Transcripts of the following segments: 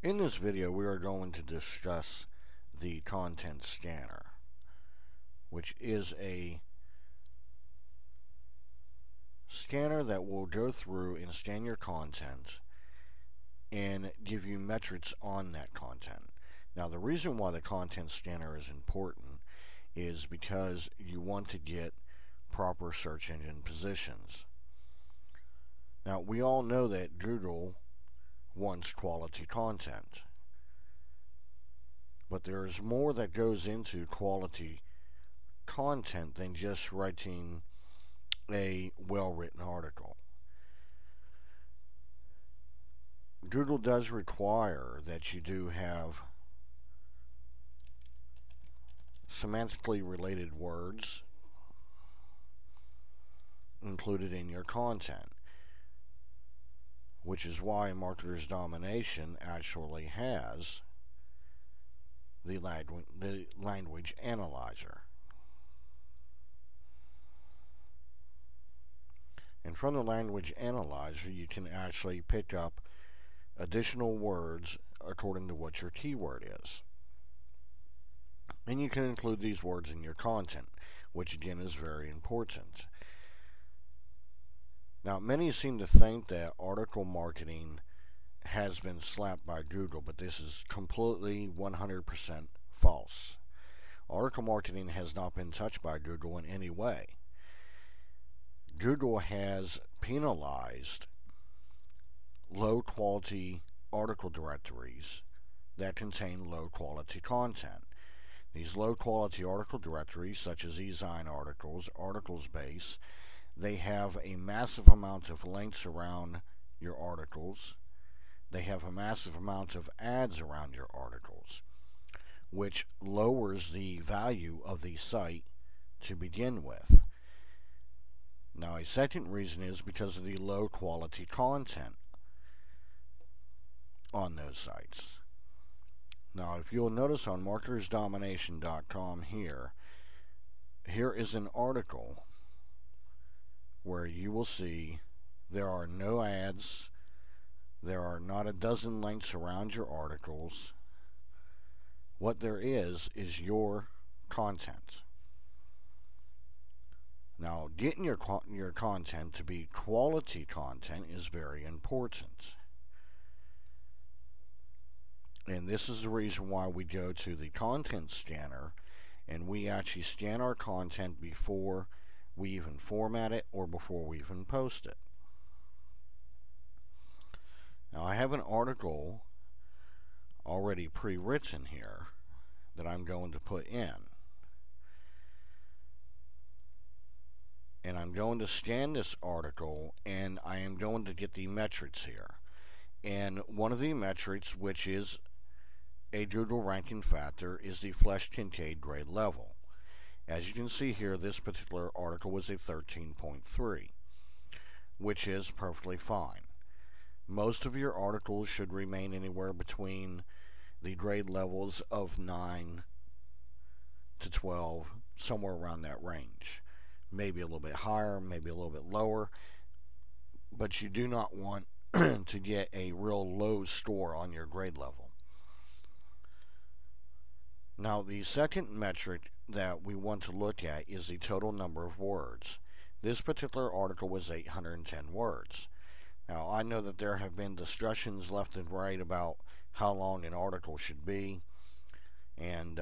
In this video, we are going to discuss the content scanner, which is a scanner that will go through and scan your content and give you metrics on that content. Now, the reason why the content scanner is important is because you want to get proper search engine positions. Now, we all know that Google wants quality content, but there's more that goes into quality content than just writing a well-written article. Google does require that you do have semantically related words included in your content, which is why Marketer's Domination actually has the language analyzer. And from the language analyzer, you can actually pick up additional words according to what your keyword is. And you can include these words in your content, which again is very important. Now, many seem to think that article marketing has been slapped by Google, but this is completely 100% false. Article marketing has not been touched by Google in any way. Google has penalized low-quality article directories that contain low-quality content. These low-quality article directories, such as eZine articles, ArticlesBase, they have a massive amount of links around your articles. They have a massive amount of ads around your articles, which lowers the value of the site to begin with. Now, a second reason is because of the low quality content on those sites. Now, if you'll notice on marketersdomination.com here is an article where you will see there are no ads, there are not a dozen links around your articles. What there is your content. Now, getting your content to be quality content is very important. And this is the reason why we go to the content scanner and we actually scan our content before we even format it or before we even post it. Now, I have an article already pre-written here that I'm going to put in. And I'm going to scan this article and I am going to get the metrics here. And one of the metrics, which is a Google ranking factor, is the Flesch-Kincaid grade level. As you can see here, this particular article was a 13.3, which is perfectly fine. Most of your articles should remain anywhere between the grade levels of 9 to 12, somewhere around that range. Maybe a little bit higher, maybe a little bit lower, but you do not want to get a real low score on your grade level. Now, the second metric that we want to look at is the total number of words. This particular article was 810 words. Now, I know that there have been discussions left and right about how long an article should be, and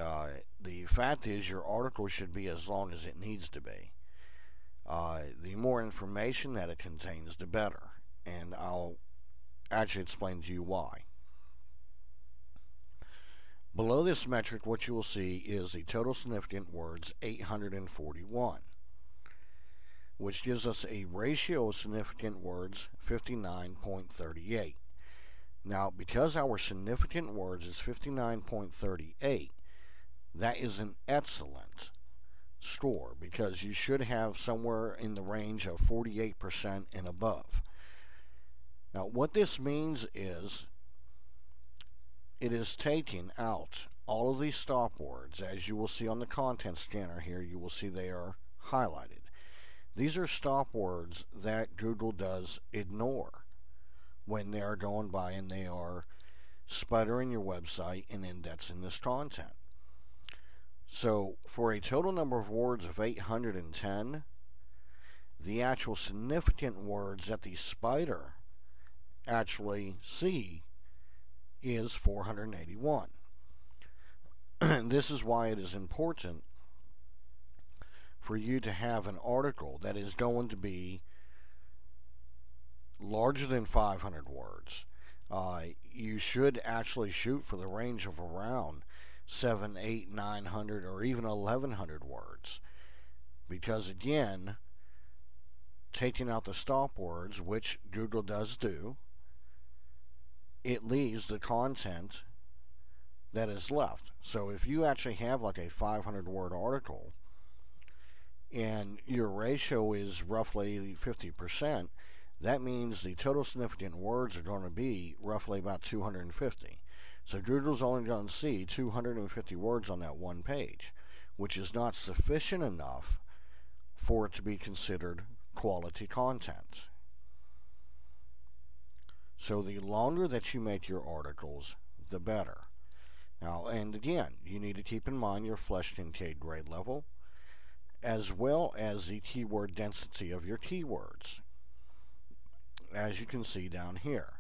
the fact is your article should be as long as it needs to be. The more information that it contains, the better, and I'll actually explain to you why. Below this metric, what you will see is the total significant words, 841, which gives us a ratio of significant words, 59.38. Now, because our significant words is 59.38, that is an excellent score, because you should have somewhere in the range of 48% and above. Now, what this means is it is taking out all of these stop words. As you will see on the content scanner here, you will see they are highlighted. These are stop words that Google does ignore when they are going by and they are spidering your website and indexing this content. So for a total number of words of 810, the actual significant words that the spider actually see is 481. This is why it is important for you to have an article that is going to be larger than 500 words. You should actually shoot for the range of around 7, 8, 900, or even 1100 words. Because again, taking out the stop words, which Google does do, it leaves the content that is left. So if you actually have like a 500 word article and your ratio is roughly 50%, that means the total significant words are going to be roughly about 250. So Google's only going to see 250 words on that one page, which is not sufficient enough for it to be considered quality content. So the longer that you make your articles, the better. Now, and again, you need to keep in mind your Flesch Kincaid grade level, as well as the keyword density of your keywords, as you can see down here.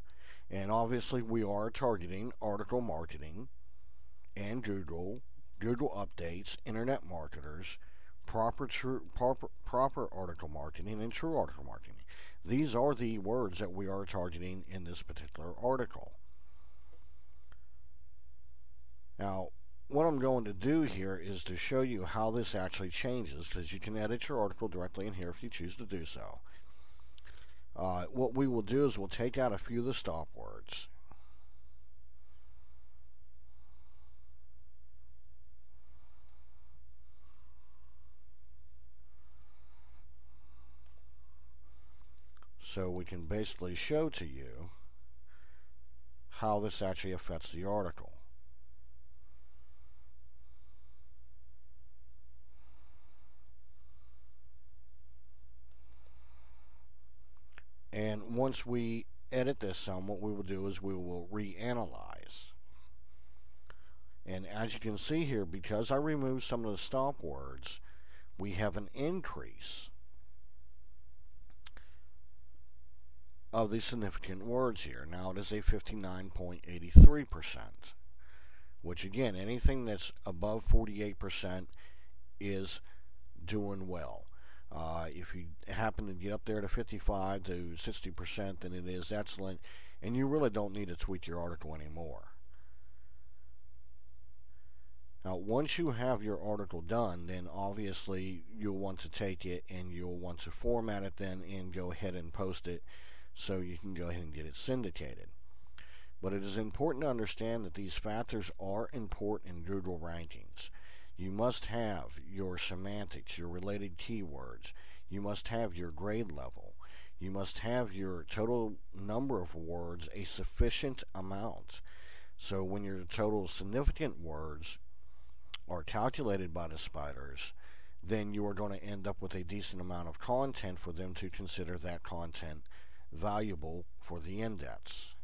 And obviously we are targeting article marketing and Google updates, internet marketers, proper article marketing, and true article marketing. These are the words that we are targeting in this particular article. Now, what I'm going to do here is to show you how this actually changes, because you can edit your article directly in here if you choose to do so. What we will do is we'll take out a few of the stop words. So we can basically show to you how this actually affects the article. And once we edit this some, what we will do is we will reanalyze. And as you can see here, because I removed some of the stop words, we have an increase of the significant words here. Now it is a 59.83%, which again, anything that's above 48% is doing well. If you happen to get up there to 55 to 60%, then it is excellent, and you really don't need to tweak your article anymore. Now, once you have your article done, then obviously you'll want to take it and you'll want to format it then and go ahead and post it so you can go ahead and get it syndicated. But it is important to understand that these factors are important in Google rankings. You must have your semantics, your related keywords. You must have your grade level. You must have your total number of words a sufficient amount. So when your total significant words are calculated by the spiders, then you are going to end up with a decent amount of content for them to consider that content valuable for the index.